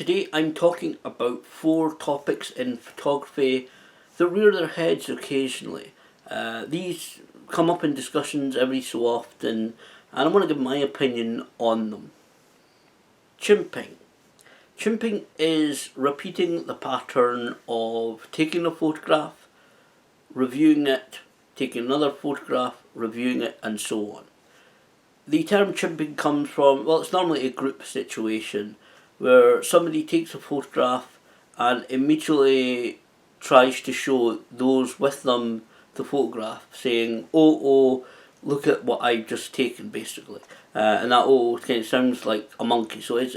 Today I'm talking about 4 topics in photography that rear their heads occasionally. These come up in discussions every so often, and I want to give my opinion on them. Chimping. Chimping is repeating the pattern of taking a photograph, reviewing it, taking another photograph, reviewing it, and so on. The term chimping comes from, well, it's normally a group situation where somebody takes a photograph and immediately tries to show those with them the photograph, saying, oh, look at what I've just taken, basically. And that kind of sounds like a monkey. So it's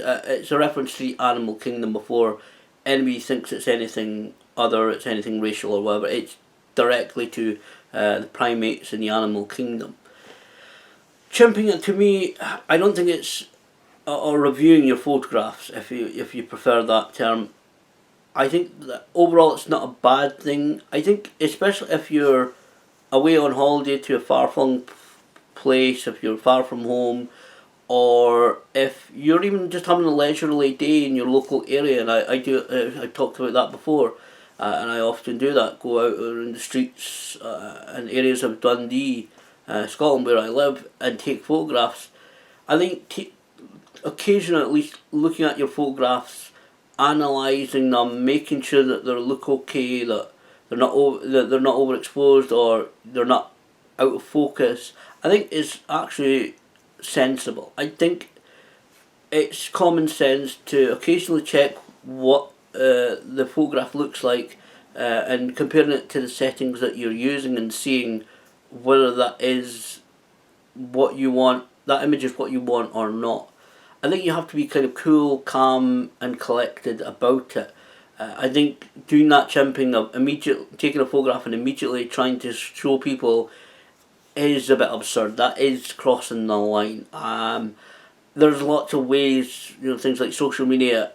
a reference to the animal kingdom before anybody thinks it's anything other, it's anything racial or whatever. It's directly to the primates in the animal kingdom. Chimping, to me, I don't think it's, or reviewing your photographs, if you prefer that term. I think that overall it's not a bad thing. I think especially if you're away on holiday to a far-flung place, if you're far from home, or if you're even just having a leisurely day in your local area, and I've talked about that before, and I often do that, go out in the streets and areas of Dundee, Scotland, where I live, and take photographs. I think occasionally, at least, looking at your photographs, analysing them, making sure that they look okay, that they're not overexposed or they're not out of focus, I think is actually sensible. I think it's common sense to occasionally check what the photograph looks like and comparing it to the settings that you're using and seeing whether that is what you want, that image is what you want or not. I think you have to be kind of cool, calm and collected about it. I think doing that chimping of taking a photograph and immediately trying to show people is a bit absurd. That is crossing the line. There's lots of ways, things like social media,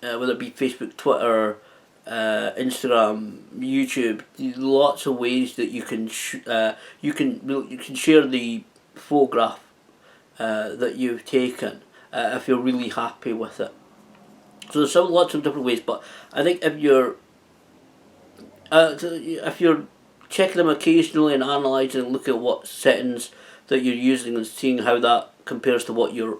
whether it be Facebook, Twitter, Instagram, YouTube, lots of ways that you can share the photograph that you've taken if you're really happy with it. So there's lots of different ways, but I think if you're checking them occasionally and analysing and looking at what settings that you're using and seeing how that compares to what you're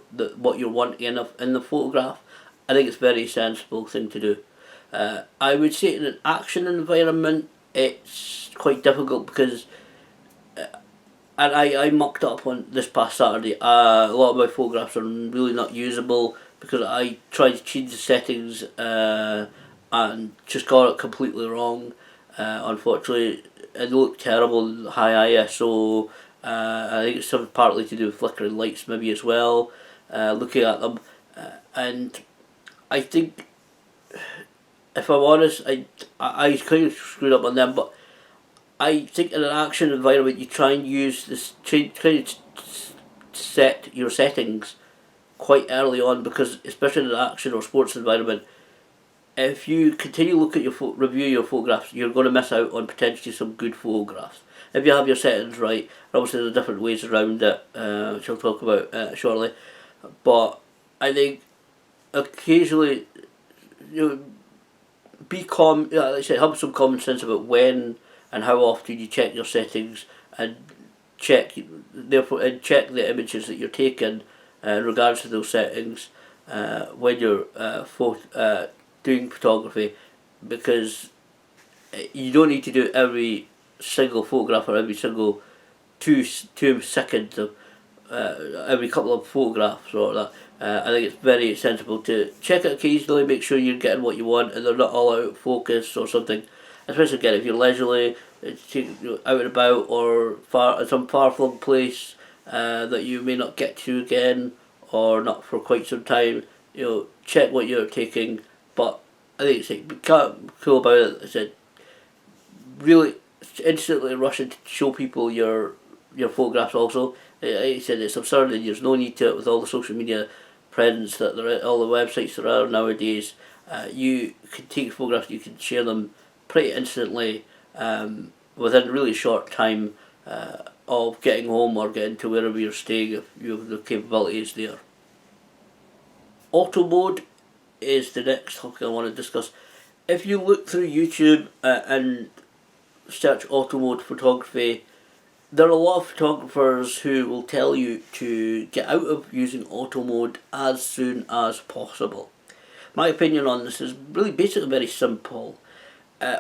wanting in the photograph, I think it's a very sensible thing to do. I would say in an action environment it's quite difficult because and I mucked up on this past Saturday. A lot of my photographs are really not usable because I tried to change the settings and just got it completely wrong. Unfortunately, it looked terrible, high ISO. I think it's partly to do with flickering lights maybe as well, looking at them. And I think, if I'm honest, I kind of screwed up on them, but I think in an action environment you try and use this, set your settings quite early on, because especially in an action or sports environment, if you continue to look at review your photographs, you're going to miss out on potentially some good photographs. If you have your settings right, obviously there's different ways around it, which I'll talk about shortly. But I think occasionally, be calm. Like I said, have some common sense about when and how often you check your settings, and check the images that you're taking in regards to those settings when you're doing photography, because you don't need to do every single photograph or every single 2 seconds of every couple of photographs or that. I think it's very sensible to check it occasionally, make sure you're getting what you want and they're not all out of focus or something. Especially again if you're leisurely, out and about, or some far-flung place that you may not get to again or not for quite some time. Check what you're taking, but I think it's be cool about it. I said, really instantly rushing to show people your photographs. Also, I said it's absurd, and there's no need to it with all the social media presence that there are, all the websites there are nowadays. You can take photographs, you can share them pretty instantly within a really short time of getting home or getting to wherever you're staying, if you have the capabilities there. Auto mode is the next topic I want to discuss. If you look through YouTube and search auto mode photography, there are a lot of photographers who will tell you to get out of using auto mode as soon as possible. My opinion on this is really basically very simple.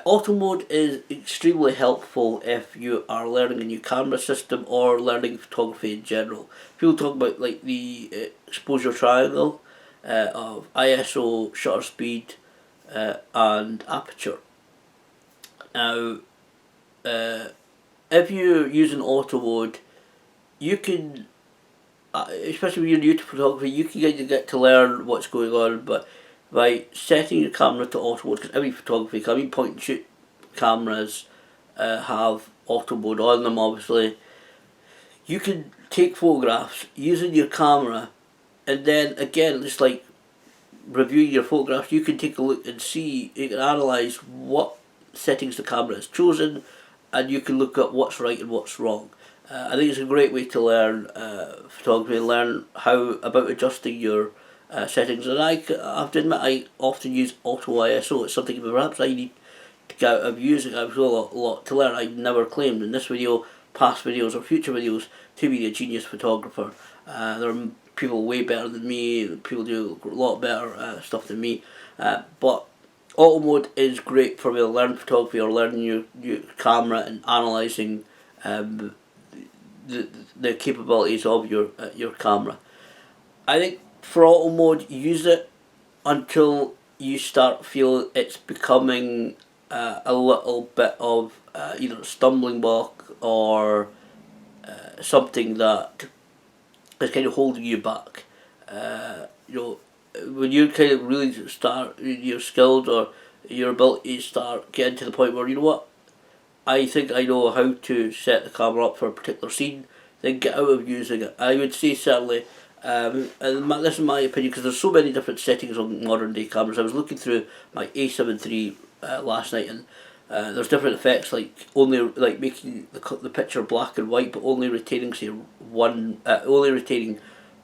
Auto mode is extremely helpful if you are learning a new camera system or learning photography in general. People talk about like the exposure triangle of ISO, shutter speed, and aperture. Now, if you're using auto mode, you can, especially when you're new to photography, you can get to learn what's going on, but by setting your camera to auto mode, because every photography, I mean point and shoot cameras have auto mode on them obviously, you can take photographs using your camera, and then again, just like reviewing your photographs, you can take a look and see, you can analyse what settings the camera has chosen, and you can look at what's right and what's wrong. I think it's a great way to learn photography, learn how about adjusting your settings. And I have to admit, I often use auto ISO. It's something perhaps I need to get out of using. I've got a lot to learn. I never claimed in this video, past videos or future videos to be a genius photographer. There are people way better than me. People do a lot better stuff than me. But auto mode is great for me to learn photography or learning your camera and analysing the capabilities of your camera. I think for auto mode, use it until you start feeling it's becoming a little bit of either a stumbling block or something that is kind of holding you back. You know, when you kind of really start your skills or your abilities start getting to the point where, you know what, I think I know how to set the camera up for a particular scene, then get out of using it. I would say certainly, and this is my opinion, because there's so many different settings on modern day cameras. I was looking through my A7 III last night, and there's different effects, like only like making the picture black and white, but only retaining say only retaining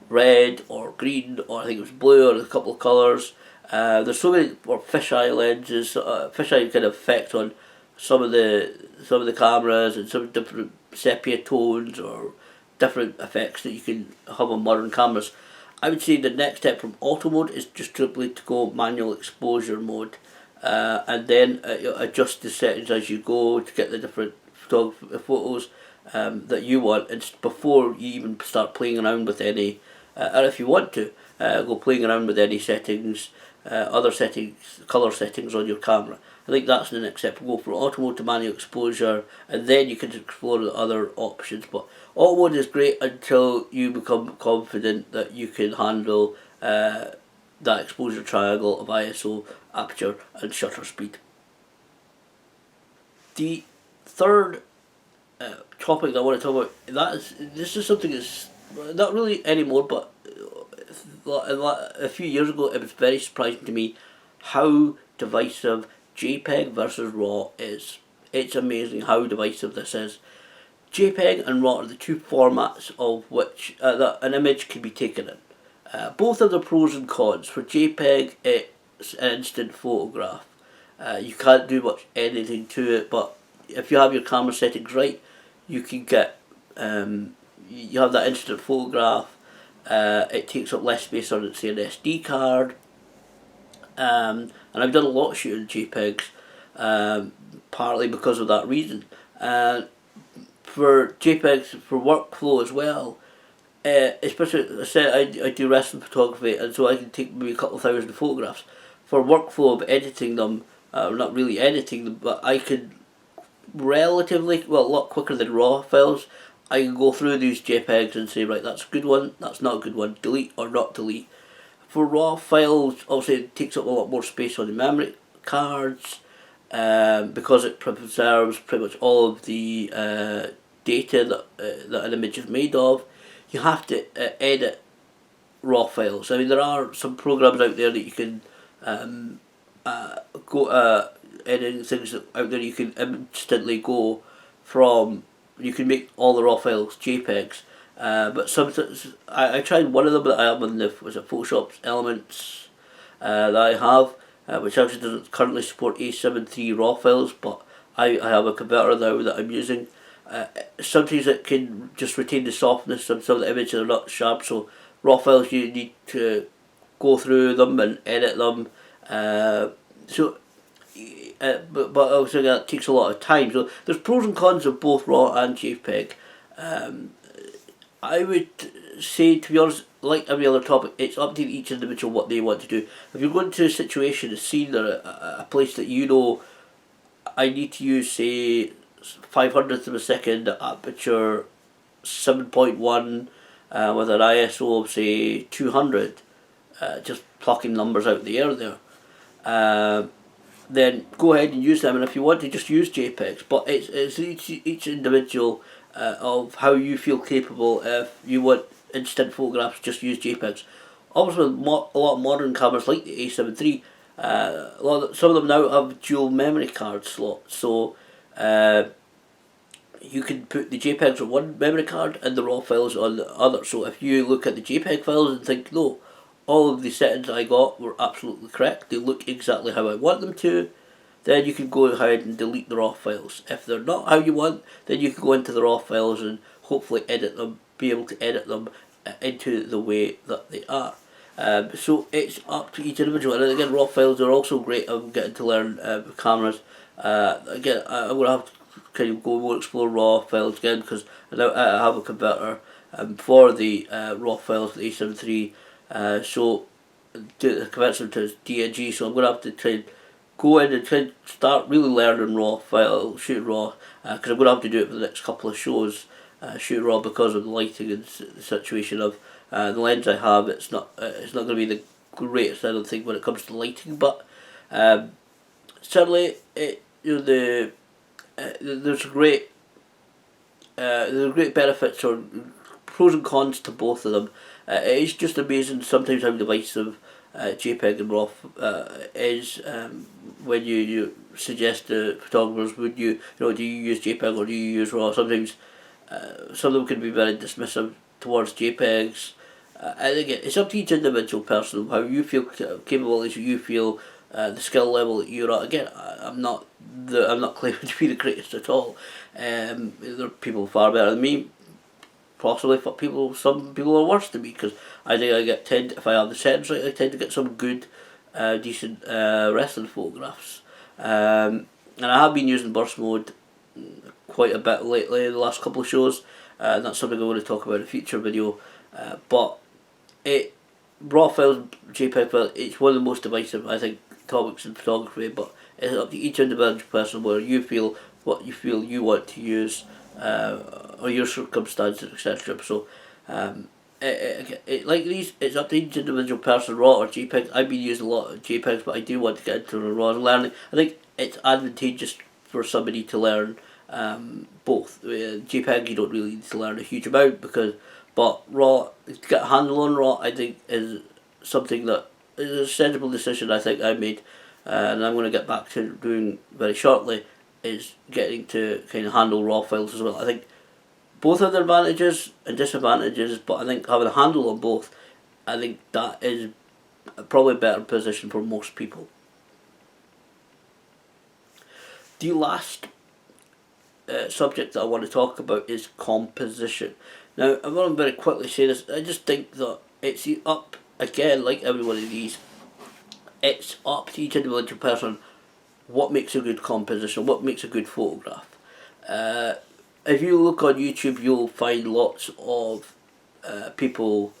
red or green, or I think it was blue, or a couple of colours. There's so many, or fisheye lenses, fisheye kind of effect on some of the cameras, and some different sepia tones or different effects that you can have on modern cameras. I would say the next step from auto mode is just simply to go manual exposure mode, and then adjust the settings as you go to get the different photos that you want, and before you even start playing around with any, or if you want to go playing around with any settings, other settings, colour settings on your camera. I think that's the next step. Go from auto mode to manual exposure, and then you can explore the other options. But auto mode is great until you become confident that you can handle that exposure triangle of ISO, aperture, and shutter speed. The third topic that I want to talk about, this is something that's not really anymore, but a few years ago it was very surprising to me how divisive JPEG versus RAW is. It's amazing how divisive this is. JPEG and RAW are the two formats of which that an image can be taken in. Both have the pros and cons. For JPEG, it's an instant photograph. You can't do much editing to it, but if you have your camera settings right, you can get you have that instant photograph. It takes up less space on, say, an SD card. And I've done a lot of shooting JPEGs, partly because of that reason. For JPEGs, for workflow as well, especially, I said I do wrestling photography, and so I can take maybe a couple of thousand photographs. For workflow of editing them, not really editing them, but I can relatively, well, a lot quicker than RAW files, I can go through these JPEGs and say, right, that's a good one, that's not a good one, delete or not delete. For RAW files, obviously it takes up a lot more space on the memory cards, because it preserves pretty much all of the data that an image is made of. You have to edit RAW files. I mean, there are some programs out there that you can go editing things out there. You can instantly go from. You can make all the RAW files JPEGs. But sometimes I tried one of them that I have on the was it Photoshop's Elements, that I have, which actually doesn't currently support A7 III RAW files, but I have a converter now that I'm using. Sometimes it can just retain the softness, and some of the images are not sharp, so RAW files you need to go through them and edit them. But also that takes a lot of time. So there's pros and cons of both RAW and JPEG. I would say, to be honest, like every other topic, it's up to each individual what they want to do. If you're going to a situation, a scene, or a place that you know, I need to use, say, 500th of a second aperture 7.1 with an ISO of, say, 200, just plucking numbers out of the air there. Then go ahead and use them, and if you want to, just use JPEGs. But it's each individual of how you feel capable. If you want instant photographs, just use JPEGs. Obviously, a lot of modern cameras like the A7 III, some of them now have dual memory card slots, so you can put the JPEGs on one memory card and the RAW files on the other. So if you look at the JPEG files and think, no, all of the settings I got were absolutely correct, they look exactly how I want them to, then you can go ahead and delete the RAW files. If they're not how you want, then you can go into the RAW files and hopefully edit them, be able to edit them into the way that they are. So it's up to each individual. And again, RAW files are also great. I'm getting to learn cameras. Again, I'm going to have to kind of go more explore RAW files again, because I have a converter for the RAW files, the A7 III. So to convert them to DNG, so I'm going to have to try and go in and try and start really learning RAW file, shooting RAW, because I'm going to have to do it for the next couple of shows, shoot RAW, because of the lighting and the situation of the lens I have. It's not going to be the greatest, I don't think, when it comes to lighting, but certainly there's great benefits or pros and cons to both of them. It's just amazing sometimes how divisive JPEG and RAW is. When you suggest to photographers, do you use JPEG or do you use RAW? Sometimes some of them can be very dismissive towards JPEGs. And again, it's up to each individual person how you feel capable, as you feel, the skill level that you're at. Again, I'm not claiming to be the greatest at all. There are people far better than me. Possibly some people are worse than me, because I think if I have the settings right, I tend to get some good, decent wrestling photographs. And I have been using burst mode quite a bit lately, the last couple of shows, and that's something I want to talk about in a future video. But RAW files, JPEG files, it's one of the most divisive, I think, topics in photography. But it's up to each individual person what you want to use, or your circumstances, etc. So like these, it's up to each individual person, RAW or JPEG. I've been using a lot of JPEGs, but I do want to get into the RAW and learning. I think it's advantageous for somebody to learn both. JPEG you don't really need to learn a huge amount, but RAW, to get a handle on RAW, I think is something that is a sensible decision I think I made, and I'm going to get back to doing very shortly, is getting to kind of handle RAW files as well. I think both have their advantages and disadvantages, but I think having a handle on both, I think that is probably a better position for most people. The last subject that I want to talk about is composition. Now, I'm going to very quickly say this. I just think that it's up, again, like every one of these, it's up to each individual person what makes a good composition, what makes a good photograph. If you look on YouTube, you'll find lots of people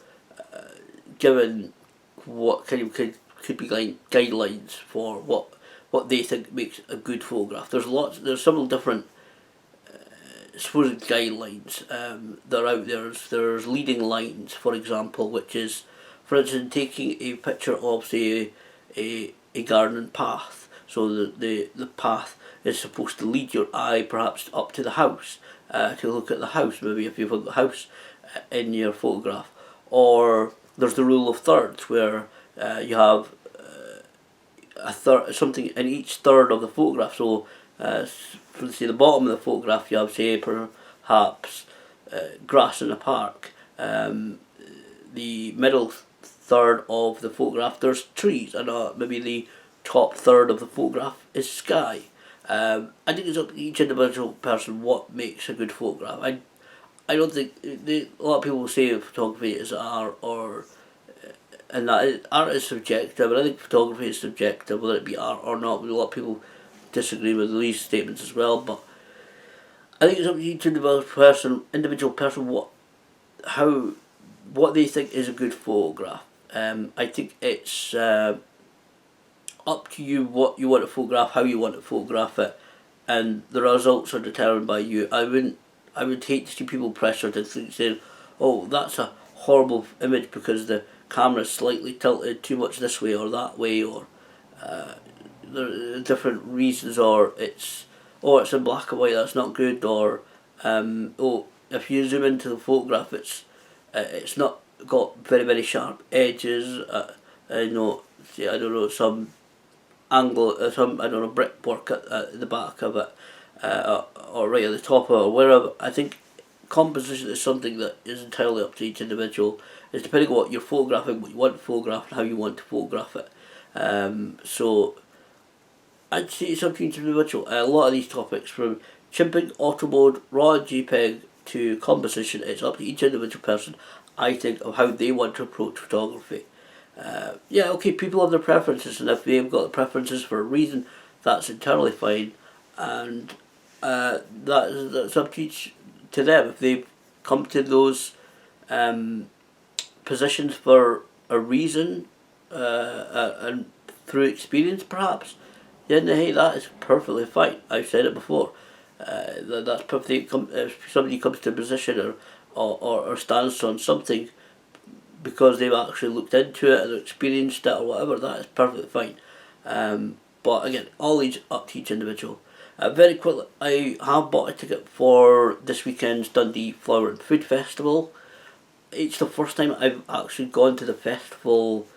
given what kind of could be guidelines for what they think makes a good photograph. There's several different supposed guidelines that are out there. There's leading lines, for example, which is, for instance, taking a picture of, say, a garden path. So the path is supposed to lead your eye perhaps up to the house, to look at the house, maybe if you've got the house in your photograph. Or there's the rule of thirds, where you have something in each third of the photograph. So from, say, the bottom of the photograph, you have, say, perhaps grass in a park. The middle third of the photograph there's trees, and maybe the top third of the photograph is sky. I think it's up to each individual person what makes a good photograph. I don't think a lot of people will say photography is art, or and that art is subjective, and I think photography is subjective, whether it be art or not. A lot of people disagree with these statements as well, but I think it's up to each individual person what they think is a good photograph. I think it's up to you what you want to photograph, how you want to photograph it, and the results are determined by you. I would hate to see people pressured to think, saying, "Oh, that's a horrible image because the camera is slightly tilted too much this way or that way," or there are different reasons, or it's in black and white, that's not good, or if you zoom into the photograph, it's not got very sharp edges. I don't know, some angle, some brickwork at the back of it, or right at the top of it, or wherever. I think composition is something that is entirely up to each individual. It's depending on what you're photographing, what you want to photograph, and how you want to photograph it. So I'd say it's up to each individual. A lot of these topics, from chimping, auto mode, raw JPEG to composition, it's up to each individual person, I think, of how they want to approach photography. People have their preferences, and if they've got preferences for a reason, that's entirely fine, and that's up to them. If they've come to those positions for a reason, and through experience perhaps, then hey, that is perfectly fine. I've said it before. That's perfectly. If somebody comes to a position or stands on something because they've actually looked into it and experienced it or whatever, that is perfectly fine. But again, all these up to each individual. Very quickly, I have bought a ticket for this weekend's Dundee Flower and Food Festival. It's the first time I've actually gone to the festival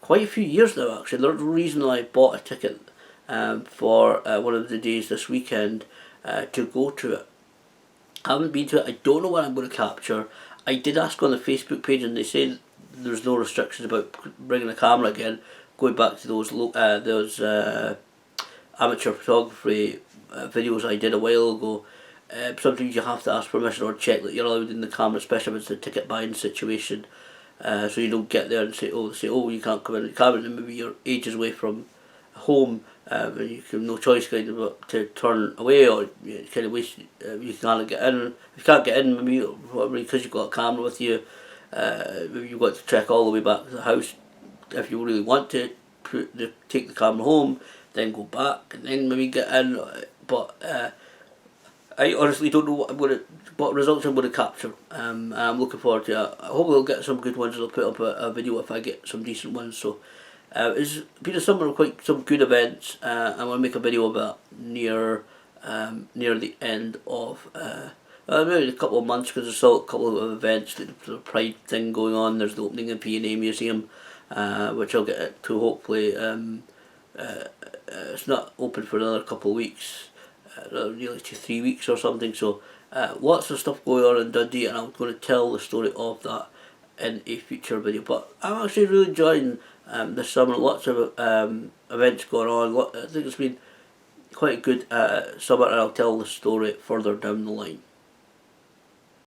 quite a few years now, actually. The reason I bought a ticket for one of the days this weekend to go to it. I haven't been to it. I don't know what I'm going to capture. I did ask on the Facebook page, and they say there's no restrictions about bringing a camera again. Going back to those amateur photography videos I did a while ago. Sometimes you have to ask permission or check that you're allowed in the camera, especially if it's a ticket buying situation. So you don't get there and say you can't come in the camera, and maybe you're ages away from home, and you have no choice kind of to turn away, or you kind of waste. You can't get in. If you can't get in, maybe because you've got a camera with you, maybe you've got to trek all the way back to the house. If you really want to take the camera home, then go back and then maybe get in. But I honestly don't know what results I'm going to capture. I'm looking forward to it. I hope we'll get some good ones. I'll put up a video if I get some decent ones. So it's been a summer of quite some good events. I'm going to make a video about near the end of maybe a couple of months, because there's still a couple of events. The Pride thing going on. There's the opening of the P&A Museum, which I'll get to hopefully. It's not open for another couple of weeks, nearly 3 weeks or something. So lots of stuff going on in Dundee, and I'm going to tell the story of that in a future video. But I'm actually really enjoying this summer. Lots of events going on. I think it's been quite a good summer, and I'll tell the story further down the line.